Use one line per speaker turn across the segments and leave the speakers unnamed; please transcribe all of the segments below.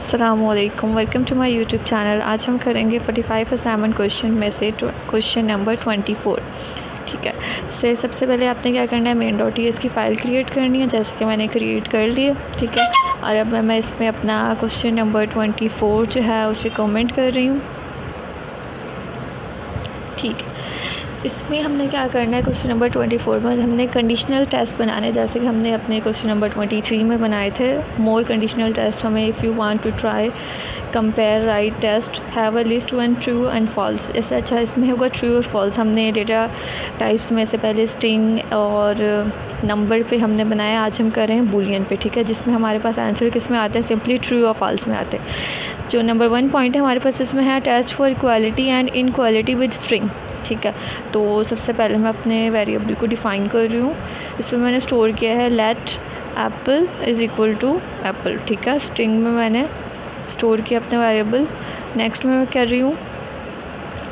अस्सलामुअलैकुम, welcome to my YouTube channel. आज हम करेंगे 45 असाइनमेंट क्वेश्चन में से क्वेश्चन नंबर 24। ठीक है, सबसे पहले आपने क्या करना है, main.ts की फ़ाइल क्रिएट करनी है, जैसे कि मैंने क्रिएट कर ली है। ठीक है, और अब मैं इसमें अपना क्वेश्चन नंबर 24 जो है उसे कमेंट कर रही हूँ। ठीक है, इसमें हमने क्या करना है, क्वेश्चन नंबर 24 में हमने कंडीशनल टेस्ट बनाने हैं, जैसे कि हमने अपने क्वेश्चन नंबर 23 में बनाए थे। मोर कंडीशनल टेस्ट हमें if you want to try compare right test have a list one true and false. इससे अच्छा इसमें होगा ट्रू और फॉल्स। हमने डेटा टाइप्स में से पहले स्ट्रिंग और नंबर पे हमने बनाया, आज हम कर रहे हैं बूलियन पे। ठीक है, जिसमें हमारे पास आंसर किस में आते हैं, सिंपली ट्रू और फॉल्स में आते हैं। जो नंबर 1 पॉइंट है हमारे पास इसमें है test for equality and inequality with string. ठीक है, तो सबसे पहले मैं अपने वेरिएबल को डिफ़ाइन कर रही हूँ। इसमें मैंने स्टोर किया है let apple is equal to apple. ठीक है, स्ट्रिंग में मैंने स्टोर किया अपने वेरिएबल। नेक्स्ट में मैं कर रही हूँ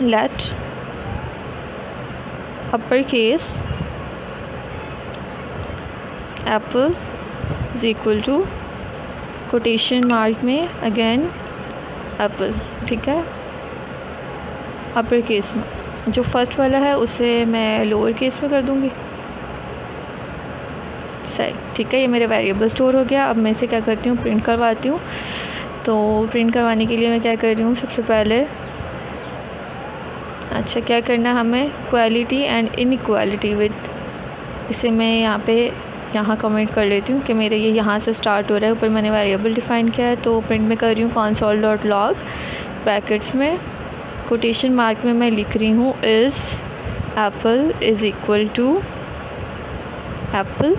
let upper case apple is equal to quotation mark में अगेन एप्पल। ठीक है, अपर केस में। जो फर्स्ट वाला है उसे मैं लोअर केस में कर दूँगी। सही, ठीक है, ये मेरे वेरिएबल स्टोर हो गया। अब मैं इसे क्या करती हूँ, प्रिंट करवाती हूँ। तो प्रिंट करवाने के लिए मैं क्या कर रही हूँ, सबसे पहले अच्छा क्या करना है हमें, क्वालिटी एंड इनइक्वालिटी विद, इसे मैं यहाँ कमेंट कर लेती हूँ कि मेरे ये यहाँ से स्टार्ट हो रहा है। ऊपर मैंने वेरिएबल डिफ़ाइन किया है, तो प्रिंट में कर रही हूँ console.log ब्रैकेट्स में कोटेशन मार्क में मैं लिख रही हूँ is apple is equal to apple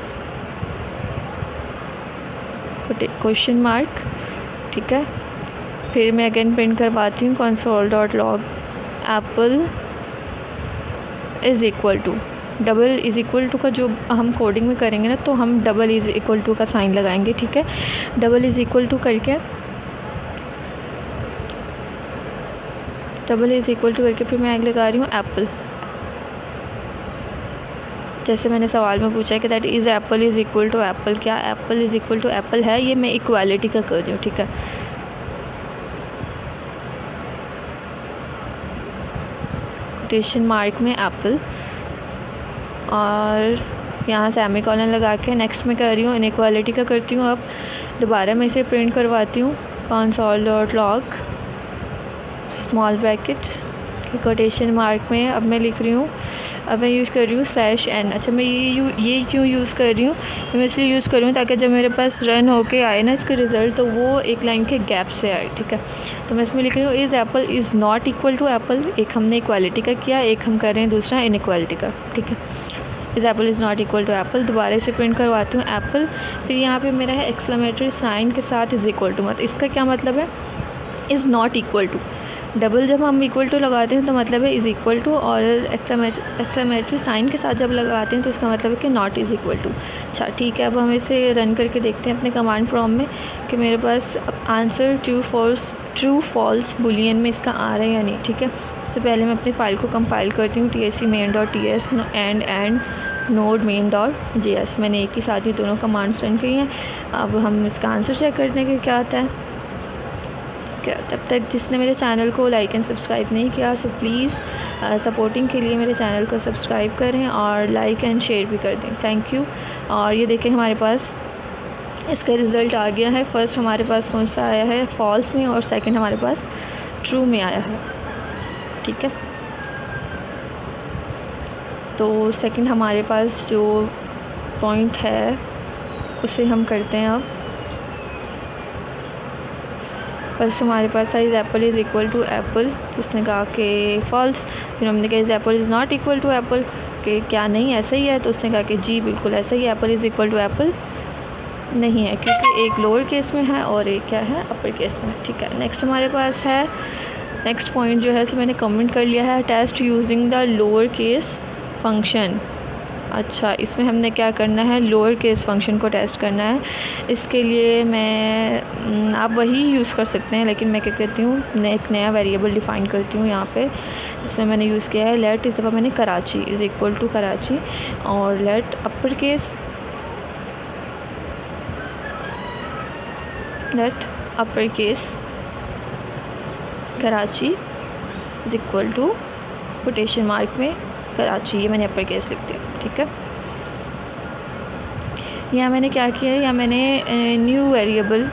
question mark. ठीक है, फिर मैं अगेन प्रिंट करवाती हूँ console.log apple is equal to, double is equal to का जो हम कोडिंग में करेंगे ना, तो हम डबल इज़ इक्वल टू का साइन लगाएंगे। ठीक है, डबल इज़ इक्वल टू करके फिर मैं आगे लगा रही हूँ एप्पल। जैसे मैंने सवाल में पूछा है कि that is apple is equal to apple, क्या apple is equal to apple है, ये मैं इक्वालिटी का कर रही हूँ। ठीक है, कोटेशन मार्क में एप्पल और यहाँ सेमीकोलन लगा के नेक्स्ट में कर रही हूँ इनइक्वालिटी का करती हूँ। अब दोबारा मैं इसे प्रिंट करवाती हूँ console.log small brackets quotation mark में। अब मैं लिख रही हूँ, अब मैं यूज़ कर रही हूँ /n। अच्छा, मैं ये क्यों यूज़ कर रही हूँ, मैं इसलिए यूज़ कर रही हूँ ताकि जब मेरे पास रन होके आए ना इसका रिज़ल्ट, तो वो एक लाइन के गैप से आए। ठीक है, तो मैं इसमें लिख रही हूँ is apple is not equal to apple. एक हमने इक्वालिटी का किया, एक हम कर रहे हैं दूसरा इनइक्वालिटी का। ठीक है, is apple is not equal to apple. दोबारा से प्रिंट करवाती हूँ एप्पल, फिर यहाँ पे मेरा है एक्सक्लेमेटरी साइन के साथ इज़ इक्वल टू। मतलब इसका क्या मतलब है, is not equal to. Double जब हम इक्वल टू लगाते हैं तो मतलब है इज़ इक्वल टू, और एक्सक्लेमेटरी साइन के साथ जब लगाते हैं तो इसका मतलब है कि नॉट इज़ इक्वल टू। अच्छा, ठीक है, अब हम इसे रन करके देखते हैं अपने कमांड प्रॉम्प्ट में कि मेरे पास आंसर ट्रू फॉल्स बुलियन में इसका आ रहा है या नहीं। ठीक है, उससे पहले मैं अपनी फ़ाइल को कंपाइल करती हूँ, tsc main.ts and node main.js। मैंने एक ही साथ ही दोनों कमांड्स रन की हैं। अब हम इसका आंसर चेक करते हैं कि क्या आता है। तब तक जिसने मेरे चैनल को लाइक एंड सब्सक्राइब नहीं किया तो प्लीज़ सपोर्टिंग के लिए मेरे चैनल को सब्सक्राइब करें और लाइक एंड शेयर भी कर दें। Thank you. और ये देखें हमारे पास इसका रिज़ल्ट आ गया है। फर्स्ट हमारे पास कौन सा आया है, फॉल्स में, और सेकंड हमारे पास ट्रू में आया है। ठीक है, तो सेकंड हमारे पास जो पॉइंट है उसे हम करते हैं। अब फर्स्ट हमारे पास है is apple is equal to apple, उसने कहा कि फॉल्स। फिर हमने कहा is apple is not equal to apple, कि क्या नहीं ऐसा ही है, तो उसने कहा कि जी बिल्कुल ऐसा ही, apple is equal to apple नहीं है, क्योंकि एक लोअर केस में है और एक क्या है, अपर केस में। ठीक है, नेक्स्ट हमारे पास है, नेक्स्ट पॉइंट जो है इसे मैंने कमेंट कर लिया है, test using the lower case function. अच्छा, इसमें हमने क्या करना है, लोअर केस फंक्शन को टेस्ट करना है। इसके लिए मैं आप वही यूज़ कर सकते हैं, लेकिन मैं क्या कहती हूँ, एक नया वेरिएबल डिफ़ाइन करती हूँ यहाँ पे। इसमें मैंने यूज़ किया है लेट, इस दफ़ा मैंने Karachi is equal to Karachi, और let upper upper case Karachi is equal to quotation mark में कराची, ये मैंने अपर केस लिख दिया। ठीक है, यहाँ मैंने क्या किया है, यहाँ मैंने न्यू वेरिएबल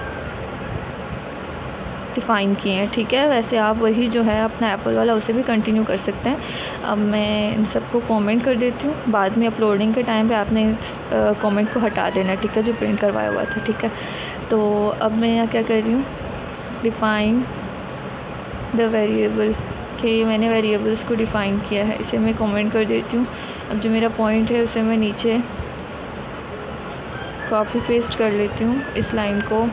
डिफ़ाइन किए हैं। ठीक है, वैसे आप वही जो है अपना एप्पल वाला उसे भी कंटिन्यू कर सकते हैं। अब मैं इन सबको कमेंट कर देती हूँ, बाद में अपलोडिंग के टाइम पे आपने कमेंट को हटा देना। ठीक है, जो प्रिंट करवाया हुआ था। ठीक है, तो अब मैं यहाँ क्या कर रही हूँ, डिफ़ाइन द वेरिएबल, कि मैंने वेरिएबल्स को डिफ़ाइन किया है, इसे मैं कमेंट कर देती हूँ। अब जो मेरा पॉइंट है उसे मैं नीचे कॉपी पेस्ट कर लेती हूँ, इस लाइन को।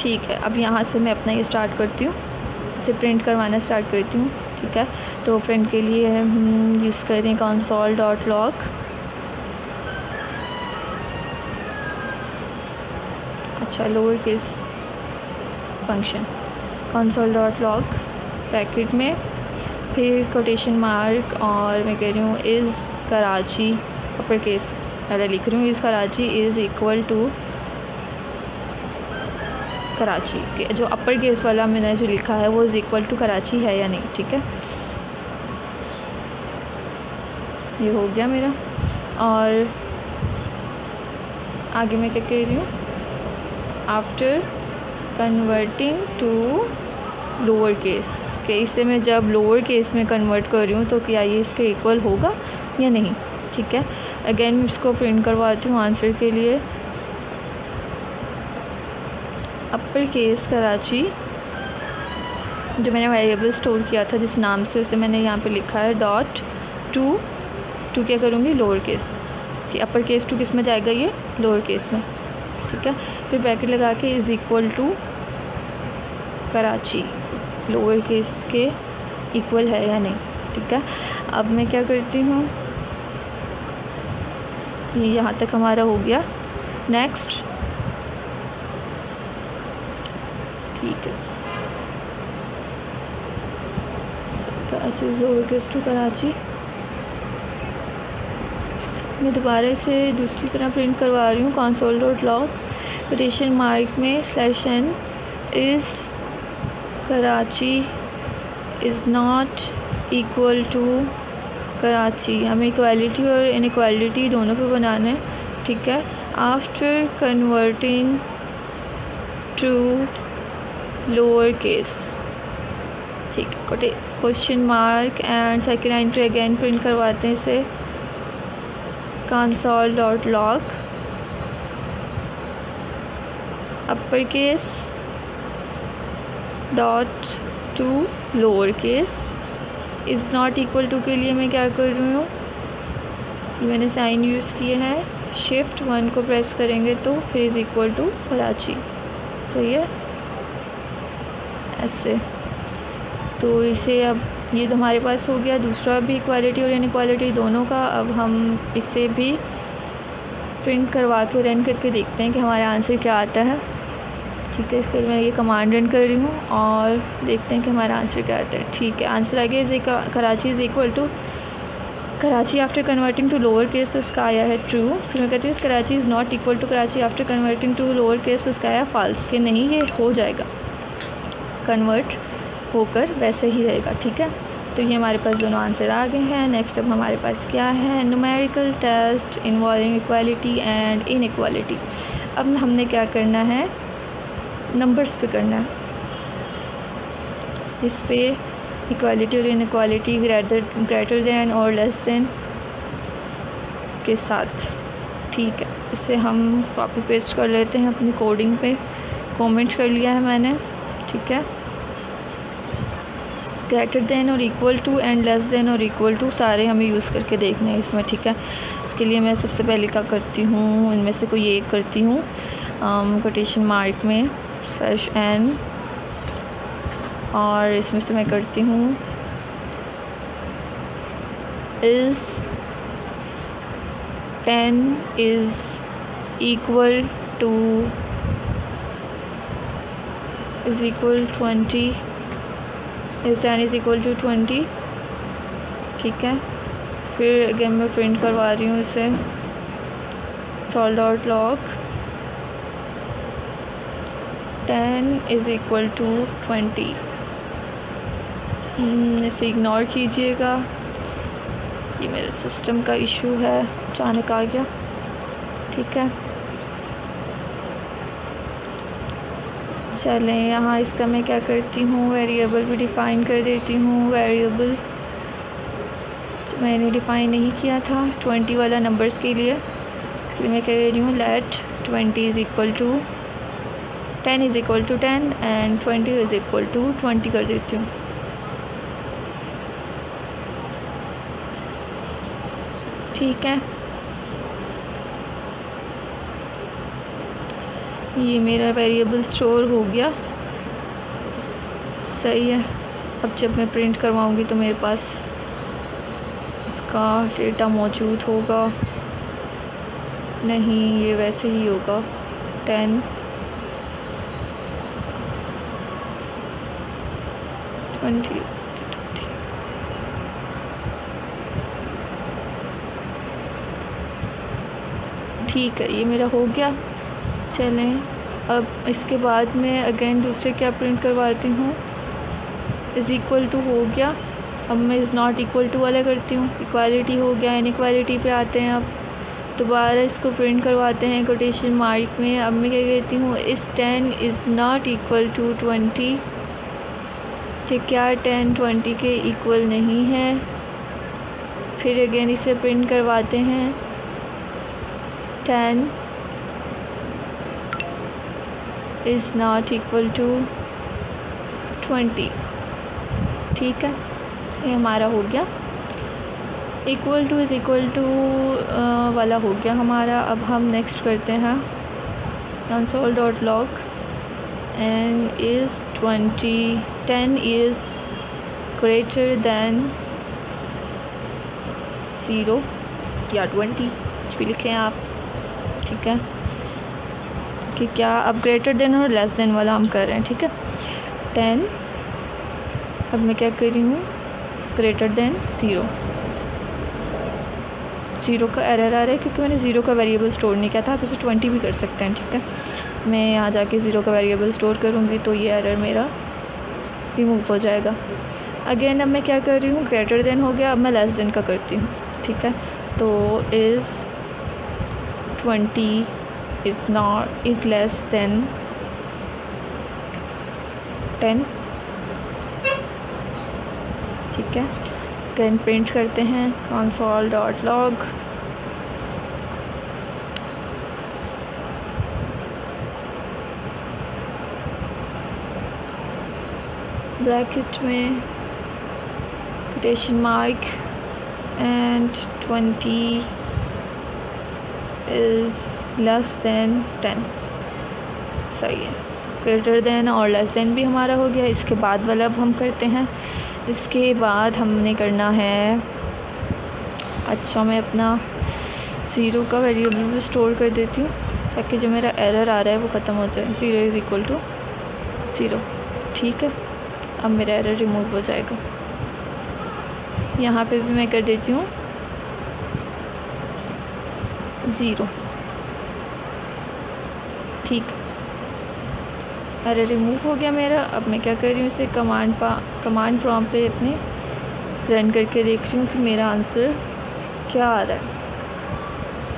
ठीक है, अब यहाँ से मैं अपना ये स्टार्ट करती हूँ, इसे प्रिंट करवाना स्टार्ट करती हूँ। ठीक है, तो प्रिंट के लिए हम यूज़ करें console.log। अच्छा, lower case function console.log bracket में, फिर कोटेशन मार्क, और मैं कह रही हूँ इज़ कराची, अपर केस पहले लिख रही हूँ, is Karachi is equal to Karachi के, जो अपर केस वाला मैंने जो लिखा है वो इज़ इक्वल टू कराची है या नहीं। ठीक है, ये हो गया मेरा। और आगे मैं क्या कह रही हूँ, after converting to lower case, कि इसे मैं जब लोअर केस में कन्वर्ट कर रही हूँ तो क्या ये इसके इक्वल होगा या नहीं। ठीक है, अगेन इसको प्रिंट करवाती हूँ आंसर के लिए। अपर केस कराची, जो मैंने वेरिएबल स्टोर किया था जिस नाम से, उसे मैंने यहाँ पे लिखा है डॉट टू क्या करूँगी, लोअर केस, कि अपर केस टू किस में जाएगा, ये लोअर केस में। ठीक है, फिर ब्रैकेट लगा के is equal to Karachi, lower case के इक्वल है या नहीं। ठीक है, अब मैं क्या करती हूँ, ये यहाँ तक हमारा हो गया। नेक्स्ट, ठीक है, Karachi lower case to Karachi. मैं दोबारा इसे दूसरी तरह प्रिंट करवा रही हूँ, console.log कोटेशन मार्क में /n is Karachi is not equal to Karachi. हमें इक्वालिटी और इनइक्वालिटी दोनों पे बनाना है। ठीक है, after converting to lower case. ठीक है, question mark and second line पे अगेन प्रिंट करवाते हैं इसे, console.log upper case dot to lower case is not equal to के लिए मैं क्या कर रही हूँ, मैंने साइन यूज़ किए हैं, शिफ्ट 1 को प्रेस करेंगे तो फिर इज़ इक्वल टू कराची। सही है, ऐसे। तो इसे अब ये तो हमारे पास हो गया, दूसरा भी इक्वालिटी और इनइक्वालिटी दोनों का। अब हम इसे भी प्रिंट करवा के रन करके देखते हैं कि हमारा आंसर क्या आता है। ठीक है, फिर मैं ये कमांड रन कर रही हूँ और देखते हैं कि हमारा आंसर क्या आता है। ठीक है, आंसर आ गया is Karachi is equal to Karachi after converting to lower case, तो उसका आया है ट्रू। फिर मैं कहती हूँ Karachi is not equal to Karachi after converting to lower case, तो उसका आया फॉल्स, कि नहीं ये हो जाएगा, कन्वर्ट होकर वैसे ही रहेगा। ठीक है, तो ये हमारे पास दोनों आंसर आ गए हैं। नेक्स्ट अब हमारे पास क्या है, numerical test involving equality and inequality. अब हमने क्या करना है, नंबर्स पे करना है, जिस पे इक्वालिटी और इनइक्वालिटी ग्रेटर दैन और लेस दैन के साथ। ठीक है, इसे हम कॉपी पेस्ट कर लेते हैं अपनी कोडिंग पे, कमेंट कर लिया है मैंने। ठीक है, ग्रेटर देन और equal to and less than और इक्वल टू सारे हमें यूज़ करके देखने हैं इसमें। ठीक है, इसके लिए मैं सबसे पहले क्या करती हूँ, इनमें से कोई एक करती हूँ, कोटेशन मार्क में /n, और इसमें से मैं करती हूँ is 10 is equal to is equal 20 is 10 is equal to 20। ठीक है, फिर अगेन मैं प्रिंट करवा रही हूँ इसे sol.log 10 इज़ इक्वल टू 20। इसे इग्नोर कीजिएगा, ये मेरे सिस्टम का इशू है, अचानक आ गया। ठीक है, चलें यहाँ इसका मैं क्या करती हूँ, वेरिएबल भी डिफ़ाइन कर देती हूँ। वेरिएबल मैंने डिफ़ाइन नहीं किया था 20 वाला नंबर्स के लिए, इसके लिए मैं कह रही हूँ let 20 is equal to 10 is equal to 10 and 20 is equal to 20 कर देती हूँ। ठीक है, ये मेरा वेरिएबल स्टोर हो गया। सही है, अब जब मैं प्रिंट करवाऊँगी तो मेरे पास इसका डेटा मौजूद होगा। नहीं, ये वैसे ही होगा 10 20। ठीक है, ये मेरा हो गया। चलें अब इसके बाद मैं अगेन दूसरे क्या प्रिंट करवाती हूँ, इज़ इक्वल टू हो गया। अब मैं इज़ नॉट इक्वल टू वाला करती हूँ, इक्वालिटी हो गया। इनइक्वालिटी पे आते हैं, अब दोबारा इसको प्रिंट करवाते हैं कोटेशन मार्क में। अब मैं क्या कहती हूँ, इस 10 इज़ नॉट इक्वल टू 20 कि क्या 10 20 के इक्वल नहीं है। फिर अगेन इसे प्रिंट करवाते हैं 10 इज़ नॉट इक्वल टू 20। ठीक है, ये हमारा हो गया। Equal to is equal to वाला हो गया हमारा। अब हम नेक्स्ट करते हैं console.log and is 10 is greater than 0 या 20, कुछ भी लिखें आप। ठीक है, कि क्या अब ग्रेटर देन और लेस देन वाला हम कर रहे हैं। ठीक है, 10, अब मैं क्या कर रही हूँ, ग्रेटर देन 0। 0 का एरर आ रहा है क्योंकि मैंने 0 का वेरिएबल स्टोर नहीं किया था। आप इसे 20 भी कर सकते हैं। ठीक है, मैं यहाँ जाके 0 का वेरिएबल स्टोर करूँगी तो ये एरर मेरा रिमूव हो जाएगा। अगेन अब मैं क्या कर रही हूँ, ग्रेटर देन हो गया, अब मैं लेस देन का करती हूँ। ठीक है, तो इज़ 20 इज़ लेस देन 10। ठीक है, अगेन प्रिंट करते हैं console.log ब्रैकेट में quotation mark and 20 is less than 10। सही है, ग्रेटर देन और लेस देन भी हमारा हो गया। इसके बाद वाला अब हम करते हैं। इसके बाद हमने करना है, अच्छा मैं अपना 0 का वेरिएबल भी स्टोर कर देती हूँ ताकि जो मेरा एरर आ रहा है वो ख़त्म हो जाए। 0 इज़ इक्वल टू 0। ठीक है, अब मेरा एरर रिमूव हो जाएगा। यहाँ पे भी मैं कर देती हूँ 0। ठीक, एरर रिमूव हो गया मेरा। अब मैं क्या कर रही हूँ, इसे कमांड प्रॉम्प्ट पे अपने रन करके देख रही हूँ कि मेरा आंसर क्या आ रहा है।